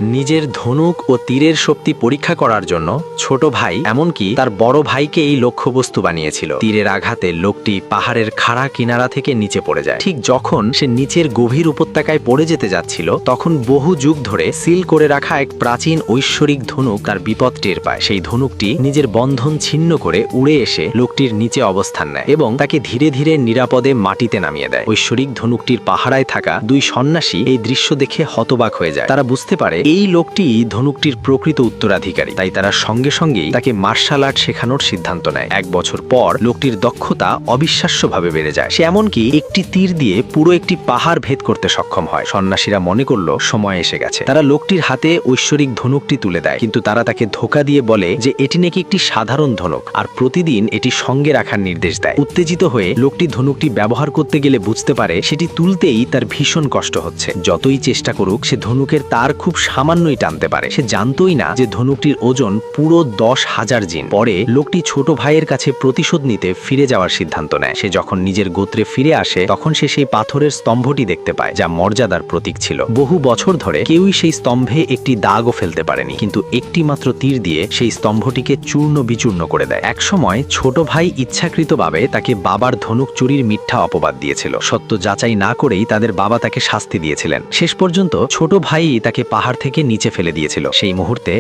নিজের ধনুক ও তীরের শক্তি পরীক্ষা করার জন্য ছোট ভাই এমনকি তার বড় ভাইকে এই লক্ষ্যবস্তু বানিয়েছিল। তীরের আঘাতে লোকটি পাহাড়ের খাড়া কিনারা থেকে নিচে পড়ে যায়। ঠিক যখন সে নিচের গভীর উপত্যকায় পড়ে যেতে যাচ্ছিল, তখন বহু যুগ ধরে সিল করে রাখা এক প্রাচীন ঐশ্বরিক ধনুক তার বিপদ টের পায়। সেই ধনুকটি নিজের বন্ধন ছিন্ন করে উড়ে এসে লোকটির নিচে অবস্থান নেয় এবং তাকে ধীরে ধীরে নিরাপদে মাটিতে নামিয়ে দেয়। ঐশ্বরিক ধনুকটির পাহারায় থাকা দুই সন্ন্যাসী এই দৃশ্য দেখে হতবাক হয়ে যায়। তারা বুঝতে পারে এই লোকটি ধনুকটির প্রকৃত উত্তরাধিকারী, তাই তারা সঙ্গে সঙ্গেই তাকে মার্শাল আর্ট শেখানোর সিদ্ধান্ত নেয়। 1 বছর পর লোকটির দক্ষতা অবিশ্বাস্যভাবে বেড়ে যায়। সে এমনকি একটি তীর দিয়ে পুরো একটি পাহাড় ভেদ করতে সক্ষম হয়। সন্ন্যাসীরা মনে করলো সময় এসে গেছে। তারা লোকটির হাতে ঐশ্বরিক ধনুকটি তুলে দেয়, কিন্তু তারা তাকে ধোঁকা দিয়ে বলে যে এটি নাকি একটি সাধারণ ধনুক আর প্রতিদিন এটি সঙ্গে রাখার নির্দেশ দেয়। উত্তেজিত হয়ে লোকটি ধনুকটি ব্যবহার করতে গেলে বুঝতে পারে সেটি তুলতেই তার ভীষণ কষ্ট হচ্ছে। যতই চেষ্টা করুক সে ধনুকের তার খুব সামান্যই টানতে পারে। সে জানতোই না যে ধনুকটির ওজন পুরো 10,000 জিন। পরে লোকটি ছোট ভাইয়ের কাছে প্রতিশোধ নিতে ফিরে যাওয়ার সিদ্ধান্ত নেয়। সে যখন নিজের গোত্রে ফিরে আসে তখন সে সেই পাথরের স্তম্ভটি দেখতে পায়, যা মর্যাদার প্রতীক ছিল। বহু বছর ধরে কেউই সেই স্তম্ভে একটি দাগও ফেলতে পারেনি, কিন্তু একটি মাত্র তীর দিয়ে সেই স্তম্ভটিকে চূর্ণ বিচূর্ণ করে দেয়। একসময় ছোট ভাই ইচ্ছাকৃতভাবে তাকে বাবার ধনুক চুরির মিথ্যা অপবাদ দিয়েছিল। সত্য যাচাই না করেই তাদের বাবা তাকে শাস্তি দিয়েছিলেন। শেষ পর্যন্ত ছোট ভাই তাকে পাহাড় থেকে নিচে ফেলে দিয়েছিল। সেই মুহূর্তে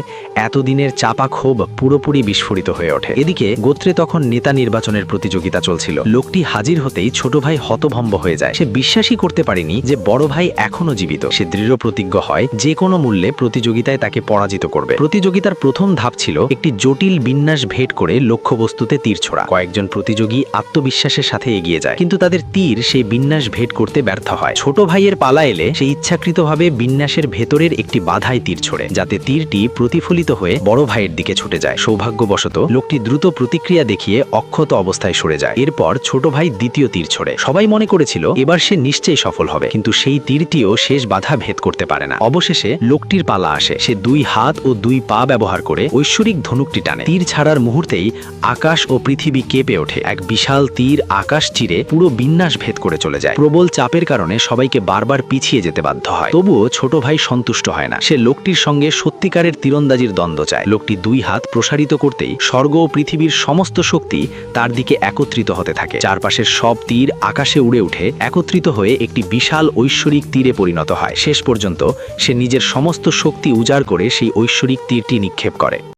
এতদিনের চাপা ক্ষোভ পুরোপুরি বিস্ফোরিত হয়ে ওঠে। এদিকে গোত্রে তখন নেতা নির্বাচনের প্রতিযোগিতা চলছিল। লোকটি হাজির হতেই ছোট ভাই হতভম্ব হয়ে যায়। সে বিশ্বাসই করতে পারেনি যে বড় ভাই এখনো জীবিত। সে দৃঢ় প্রতিজ্ঞ হয় যে কোনো মূল্যে প্রতিযোগিতায় তাকে পরাজিত করবে। প্রতিযোগিতার প্রথম ধাপ ছিল একটি জটিল বিন্যাস ভেদ করে লক্ষ্যবস্তুতে তীর ছোড়া। কয়েকজন প্রতিযোগী আত্মবিশ্বাসের সাথে এগিয়ে যায়, কিন্তু তাদের তীর সেই বিন্যাস ভেদ করতে ব্যর্থ হয়। ছোট ভাইয়ের পালা এলে সে ইচ্ছাকৃতভাবে বিন্যাসের ভেতরের একটি বাধায় তীর ছোড়ে, যাতে তীরটি প্রতিফলিত হয়ে বড় ভাইয়ের দিকে ছুটে যায়। সৌভাগ্যবশত লোকটি দ্রুত প্রতিক্রিয়া দেখিয়ে অক্ষত অবস্থায় সরে যায়। এরপর ছোট ভাই দ্বিতীয় তীর ছোড়ে। সবাই মনে করেছিল এবার সে নিশ্চয়ই সফল হবে, কিন্তু সেই তীরটিও শেষ বাধা ভেদ করতে পারে না। অবশেষে লোকটির পালা আসে। সে 2 হাত ও 2 পা ব্যবহার করে ঐশ্বরিক ধনুকটি টানে। তীর ছাড়ার মুহূর্তেই আকাশ ও পৃথিবী কেঁপে ওঠে। এক বিশাল তীর আকাশ চিরে পুরো বিন্যাস ভেদ করে চলে যায়। প্রবল চাপের কারণে সবাইকে বারবার পিছিয়ে যেতে বাধ্য হয়। তবুও ছোট ভাই সন্তুষ্ট হয় না। সে লোকটির সঙ্গে সত্যিকারের তীরন্দাজির দ্বন্দ্ব চায়। লোকটি 2 হাত প্রসারিত করতেই স্বর্গ ও পৃথিবীর সমস্ত শক্তি তার দিকে একত্রিত হতে থাকে। চারপাশের সব তীর আকাশে উড়ে উঠে একত্রিত হয়ে একটি বিশাল ঐশ্বরিক তীরে পরিণত হয়। শেষ পর্যন্ত সে নিজের সমস্ত শক্তি উজাড় করে সেই ঐশ্বরিক তীরটি নিক্ষেপ করে।